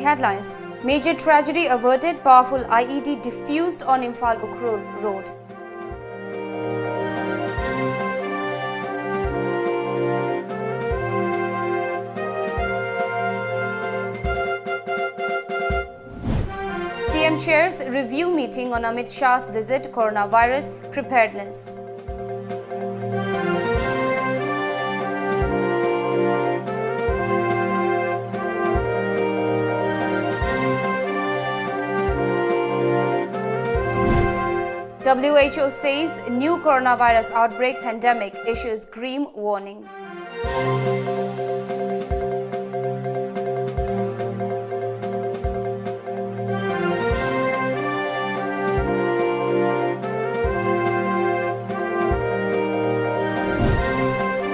headlines. Major tragedy averted, powerful IED diffused on Imphal-Ukhrul road. CM chairs review meeting on Amit Shah's visit, coronavirus preparedness. WHO says new coronavirus outbreak pandemic issues grim warning.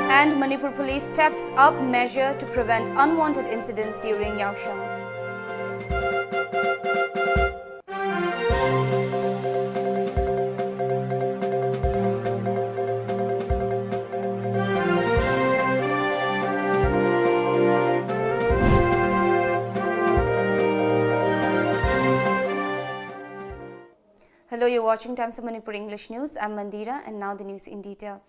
And Manipur police steps up measure to prevent unwanted incidents during Yaosheng. Hello, you're watching Times of Manipur English News. I'm Mandira, and now the news in detail.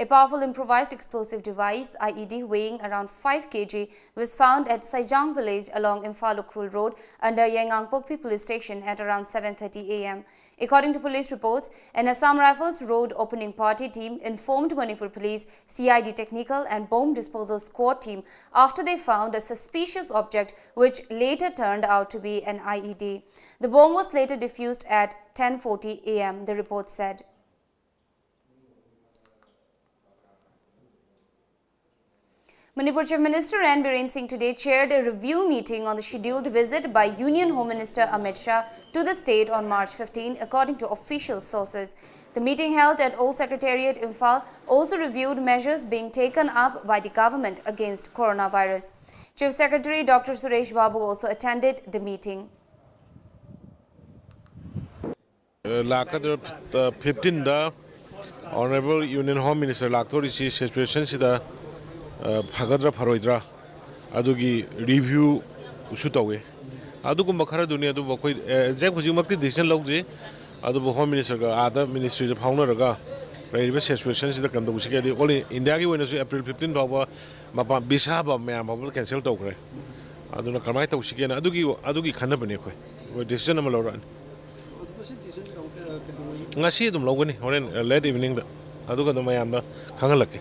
A powerful improvised explosive device, IED, weighing around 5 kg, was found at Saijang village along Imphal-Ukhrul road under Yangangpokpi police station at around 7:30 am. According to police reports, an Assam Rifles road opening party team informed Manipur Police, CID Technical and Bomb Disposal Squad team after they found a suspicious object which later turned out to be an IED. The bomb was later defused at 10:40 am, the report said. Manipur Chief Minister N. Biren Singh today chaired a review meeting on the scheduled visit by Union Home Minister Amit Shah to the state on March 15, according to official sources. The meeting held at Old Secretariat Imphal also reviewed measures being taken up by the government against coronavirus. Chief Secretary Dr. Suresh Babu also attended the meeting. 15 Honorable Union Home Minister Laktori situation sida Hagadra Faroidra Adugi review Shutawe Adugum Bakara Dunia do Zakuzimakti decision logri Adu Home Minister other Ministry of Honor railway situation is the Kandushika only in Dagi when April 15 Mapa Bishaba Mam cancel Tokre Aduna Kamata Ushika Adugi Kanabani decision Maloran Nashi dum Logani or late evening Aduga Mayanda Kangalaki.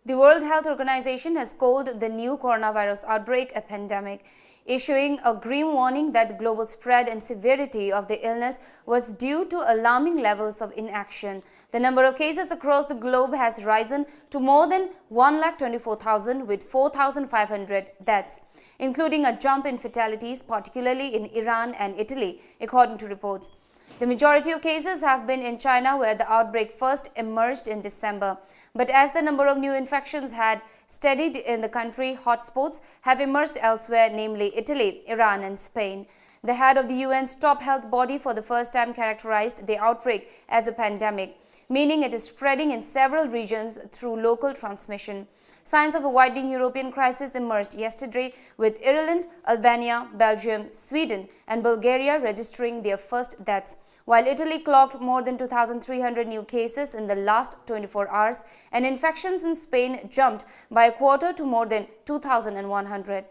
The World Health Organization has called the new coronavirus outbreak a pandemic, issuing a grim warning that the global spread and severity of the illness was due to alarming levels of inaction. The number of cases across the globe has risen to more than 1,24,000 with 4,500 deaths, including a jump in fatalities, particularly in Iran and Italy, according to reports. The majority of cases have been in China, where the outbreak first emerged in December. But as the number of new infections had steadied in the country, hotspots have emerged elsewhere, namely Italy, Iran and Spain. The head of the UN's top health body for the first time characterized the outbreak as a pandemic, meaning it is spreading in several regions through local transmission. Signs of a widening European crisis emerged yesterday, with Ireland, Albania, Belgium, Sweden and Bulgaria registering their first deaths, while Italy clocked more than 2,300 new cases in the last 24 hours, and infections in Spain jumped by a quarter to more than 2,100.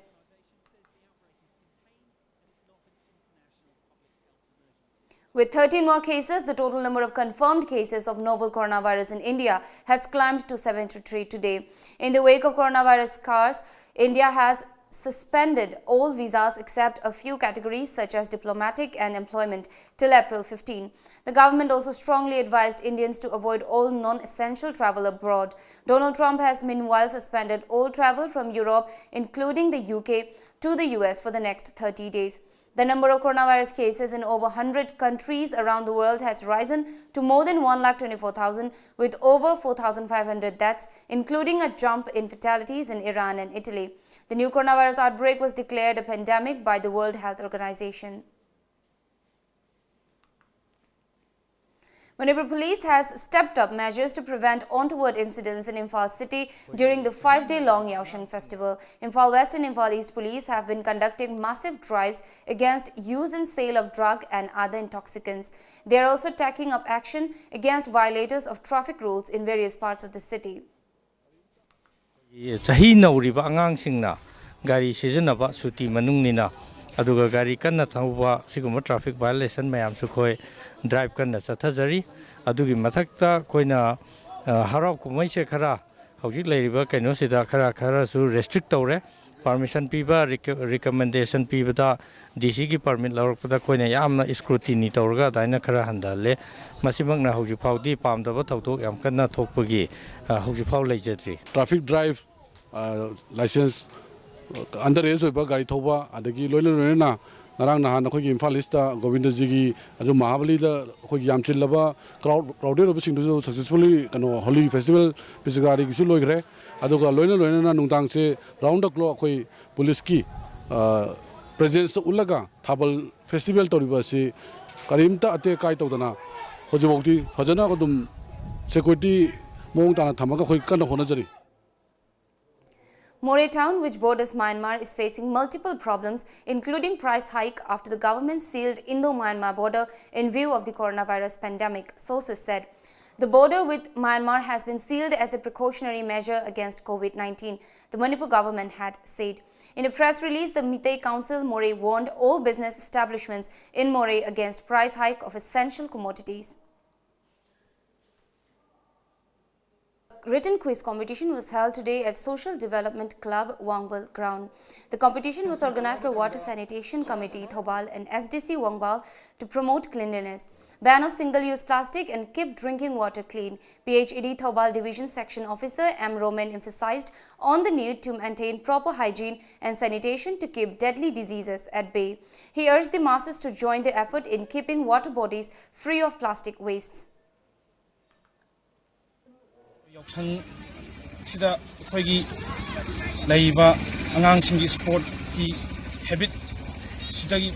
With 13 more cases, the total number of confirmed cases of novel coronavirus in India has climbed to 73 today. In the wake of coronavirus scars, India has suspended all visas except a few categories such as diplomatic and employment till April 15. The government also strongly advised Indians to avoid all non-essential travel abroad. Donald Trump has meanwhile suspended all travel from Europe, including the UK, to the US for the next 30 days. The number of coronavirus cases in over 100 countries around the world has risen to more than 1,24,000 with over 4,500 deaths, including a jump in fatalities in Iran and Italy. The new coronavirus outbreak was declared a pandemic by the World Health Organization. Manipur Police has stepped up measures to prevent untoward incidents in Imphal city during the 5-day-long Yaosheng festival. Imphal West and Imphal East Police have been conducting massive drives against use and sale of drug and other intoxicants. They are also taking up action against violators of traffic rules in various parts of the city. Chahi nauriba angangsingna gari sijanaba suti manungnina aduga gari kanna thauba siguma traffic violation mayam su khoi drive kanna chathajari adugi mathakta koina harap kumai se khara hojik leiriba kaino sida khara su restrict tawre permission piba recommendation piba da DC ki permit lawrpada koina yamna scrutiny tawrga daina khara handale masimangna hojik phawdi pamdaba thawtok yam kanna thokpagi hojik phaw leijadri traffic drive license underage oiba gari thoba adagi loina narang nahan akhoi Imphal East Govinda ji gi aju Mahabali da akhoi yam chillaba crowded of sing successfully kano holy festival pisagari gisu loigre aduga loina nungtang se round the clock akhoi police ki presence ulaga thabal festival toriba se karimta ate kai tawdana hojibokti fajana kodum security mong tana thamaga khoi kana honajari. Moreh town, which borders Myanmar, is facing multiple problems, including price hike after the government sealed Indo-Myanmar border in view of the coronavirus pandemic, sources said. The border with Myanmar has been sealed as a precautionary measure against COVID-19, the Manipur government had said. In a press release, the Meitei Council Moreh warned all business establishments in Moreh against price hike of essential commodities. Written quiz competition was held today at Social Development Club, Wangbal Ground. The competition was organized by Water Sanitation Committee, Thobal and SDC Wangbal to promote cleanliness. Ban of single-use plastic and keep drinking water clean. PHED Thobal Division Section Officer M. Roman emphasized on the need to maintain proper hygiene and sanitation to keep deadly diseases at bay. He urged the masses to join the effort in keeping water bodies free of plastic wastes. Yaosheng sida khoigi laiba angang singi sport ki habit sidagi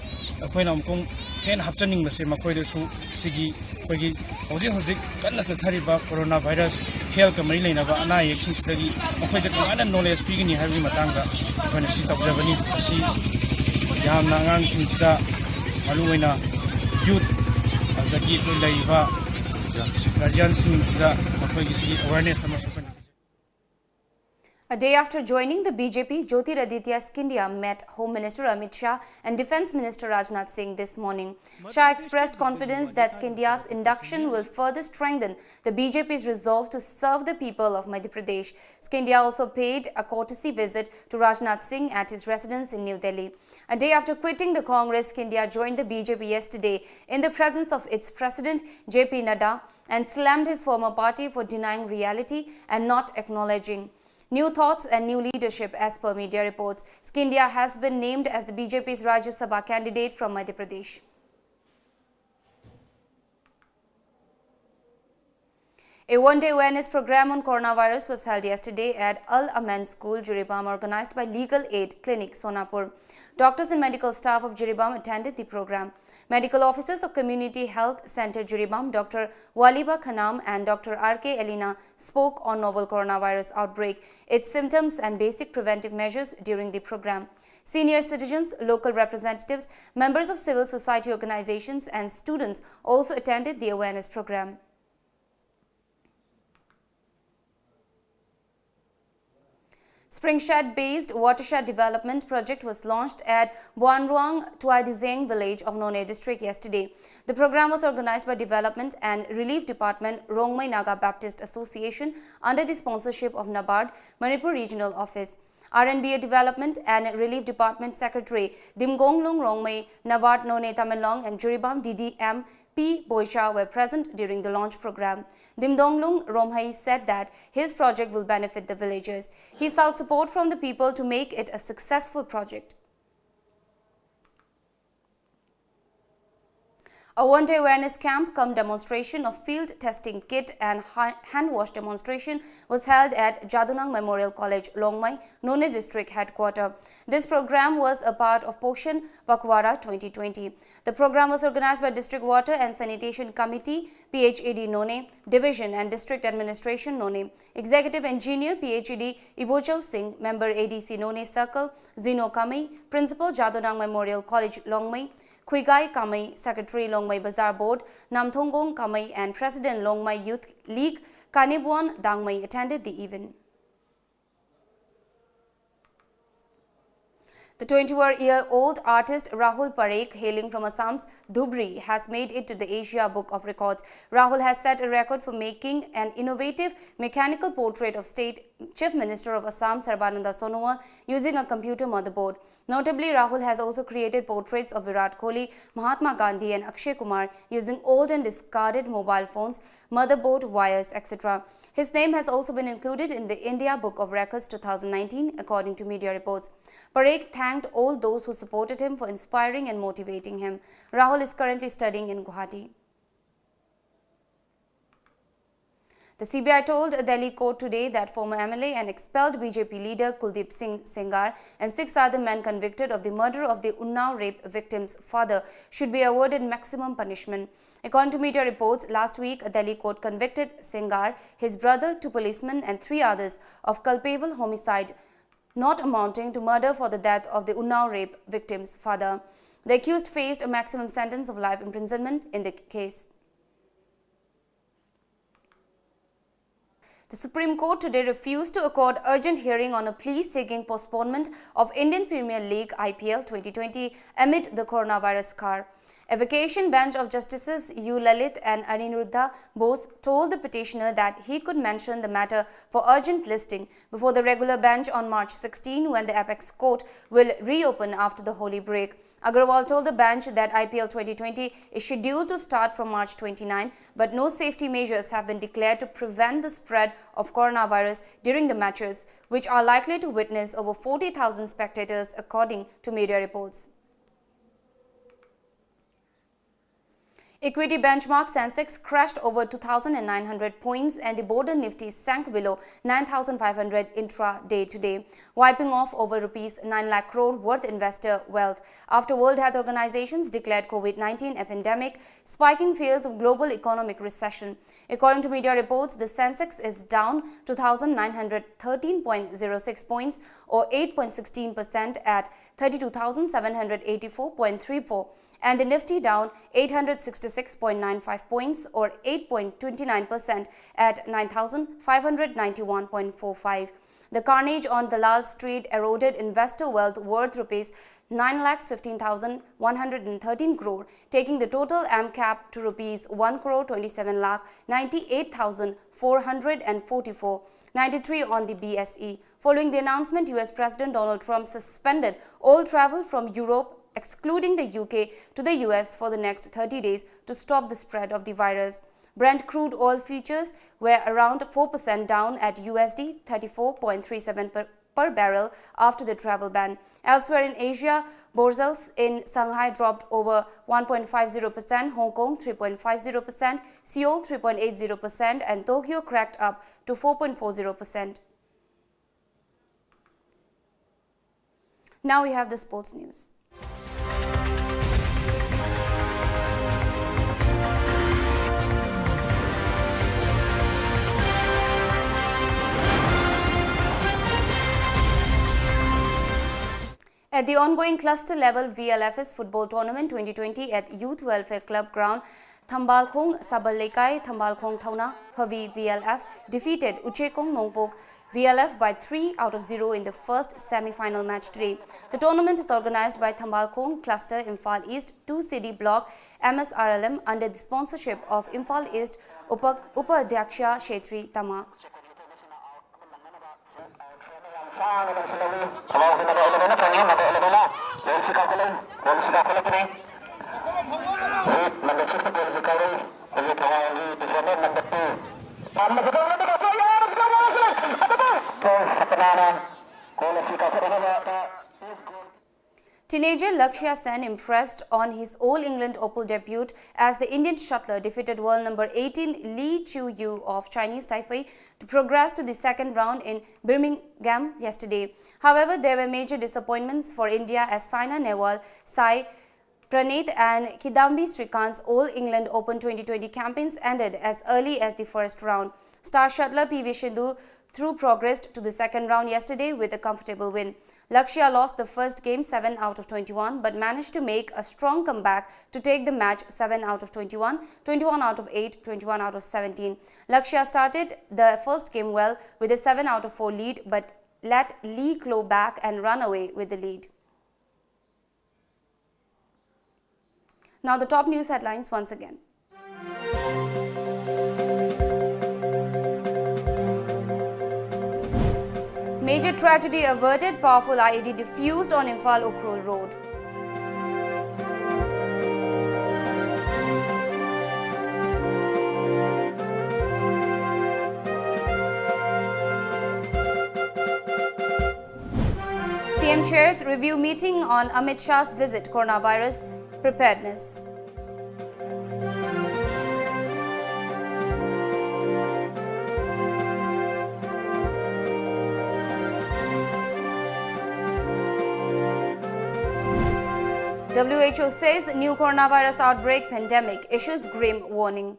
khoina amkong hen hapchaning base makhoi su sigi khoigi hojik kanna chathariba coronavirus health ka mari leina ba ana yeksin sidagi makhoi ja kana knowledge pigini habi matanga khoina si tawjabani si yamna angang sing sida maluina youth adagi laiba guardian sing sida awareness. A day after joining the BJP, Jyotiraditya Scindia met Home Minister Amit Shah and Defence Minister Rajnath Singh this morning. Shah expressed confidence that Scindia's induction will further strengthen the BJP's resolve to serve the people of Madhya Pradesh. Scindia also paid a courtesy visit to Rajnath Singh at his residence in New Delhi. A day after quitting the Congress, Scindia joined the BJP yesterday in the presence of its president JP Nadda and slammed his former party for denying reality and not acknowledging new thoughts and new leadership. As per media reports, Scindia has been named as the BJP's Rajya Sabha candidate from Madhya Pradesh. A one-day awareness program on coronavirus was held yesterday at Al-Aman School, Jiribam, organized by Legal Aid Clinic, Sonapur. Doctors and medical staff of Jiribam attended the program. Medical officers of Community Health Center Jiribam, Dr. Waliba Khanam and Dr. R.K. Elina spoke on novel coronavirus outbreak, its symptoms and basic preventive measures during the program. Senior citizens, local representatives, members of civil society organizations and students also attended the awareness program. Springshed-based watershed development project was launched at Buanruang Tuai village of None district yesterday. The program was organized by Development and Relief Department, Rongmei Naga Baptist Association under the sponsorship of NABARD, Manipur Regional Office. RNBA Development and Relief Department Secretary Dimgonglung Rongmei, NABARD None Tamilong and Jiribam DDM P. Boisha were present during the launch program. Dimdonglung Romhai said that his project will benefit the villagers. He sought support from the people to make it a successful project. A one-day awareness camp cum demonstration of field testing kit and hand wash demonstration was held at Jadunang Memorial College, Longmai, None District Headquarters. This program was a part of Poshan Pakwara 2020. The program was organized by District Water and Sanitation Committee, PHAD None, Division and District Administration None. Executive Engineer PHAD Ibocho Singh, Member ADC None Circle, Zino Kamai, Principal Jadunang Memorial College, Longmai, Khuigai Kamai, Secretary Longmai Bazaar Board, Namthongong Kamai and President Longmai Youth League, Kanibuan Dangmai attended the event. The 21-year-old artist Rahul Parekh, hailing from Assam's Dhubri, has made it to the Asia Book of Records. Rahul has set a record for making an innovative mechanical portrait of State Chief Minister of Assam, Sarbananda Sonowal, using a computer motherboard. Notably, Rahul has also created portraits of Virat Kohli, Mahatma Gandhi and Akshay Kumar using old and discarded mobile phones, motherboard wires, etc. His name has also been included in the India Book of Records 2019, according to media reports. Parekh thanked all those who supported him for inspiring and motivating him. Rahul is currently studying in Guwahati. The CBI told a Delhi court today that former MLA and expelled BJP leader Kuldeep Singh Sengar and 6 other men convicted of the murder of the Unnao rape victim's father should be awarded maximum punishment. According to media reports, last week a Delhi court convicted Sengar, his brother, 2 policemen and 3 others of culpable homicide not amounting to murder for the death of the Unnao rape victim's father. The accused faced a maximum sentence of life imprisonment in the case. The Supreme Court today refused to accord urgent hearing on a plea seeking postponement of Indian Premier League IPL 2020 amid the coronavirus scare. A vacation bench of Justices U. Lalit and Aniruddha Bose told the petitioner that he could mention the matter for urgent listing before the regular bench on March 16 when the apex court will reopen after the holy break. Agarwal told the bench that IPL 2020 is scheduled to start from March 29, but no safety measures have been declared to prevent the spread of coronavirus during the matches, which are likely to witness over 40,000 spectators, according to media reports. Equity benchmark Sensex crashed over 2,900 points and the border Nifty sank below 9,500 intra-day today, wiping off over rupees 9 lakh crore worth investor wealth after World Health Organization's declared COVID-19 epidemic, spiking fears of global economic recession. According to media reports, the Sensex is down 2,913.06 points or 8.16% at 32,784.34. and the Nifty down 866.95 points or 8.29% at 9,591.45. The carnage on Dalal Street eroded investor wealth worth rupees 9,15,113 crore, taking the total AMCAP to rupees 1,28,098,444.93 on the BSE. Following the announcement, US President Donald Trump suspended all travel from Europe, excluding the UK, to the US for the next 30 days to stop the spread of the virus. Brent crude oil futures were around 4% down at USD 34.37 per barrel after the travel ban. Elsewhere in Asia, Bourses in Shanghai dropped over 1.50%, Hong Kong 3.50%, Seoul 3.80% and Tokyo cracked up to 4.40%. Now we have the sports news. At the ongoing cluster-level VLFS Football Tournament 2020 at Youth Welfare Club Ground, Thambalkhong Sabalekai Thambalkhong Thauna Phavi VLF defeated Uchekong Nongpok VLF by 3-0 in the first semi-final match today. The tournament is organized by Thambalkhong Cluster Imphal East 2 CD Block MSRLM under the sponsorship of Imphal East Upadhyaksha Shetri Tama. Teenager Lakshya Sen impressed on his All-England Open debut as the Indian shuttler defeated world number 18 Lee Chu-yu of Chinese Taipei to progress to the second round in Birmingham yesterday. However, there were major disappointments for India as Saina Nehwal, Sai Praneeth and Kidambi Srikanth's All-England Open 2020 campaigns ended as early as the first round. Star shuttler PV Sindhu through progressed to the second round yesterday with a comfortable win. Lakshya lost the first game 7 out of 21 but managed to make a strong comeback to take the match 7 out of 21, 21 out of 8, 21 out of 17. Lakshya started the first game well with a 7 out of 4 lead but let Lee claw back and run away with the lead. Now the top news headlines once again. Major tragedy averted, powerful IED defused on Imphal Ukhrul Road. CM chairs review meeting on Amit Shah's visit, coronavirus preparedness. WHO says new coronavirus outbreak pandemic issues grim warning.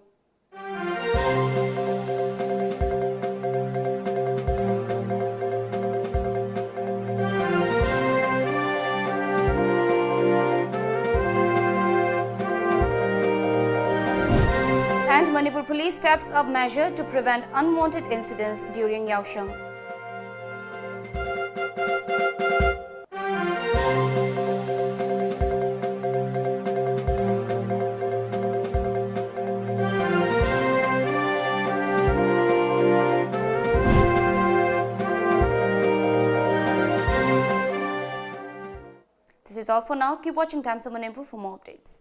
And Manipur police steps up measure to prevent unwanted incidents during Yaosheng. This is all for now. Keep watching Times of Manipur for more updates.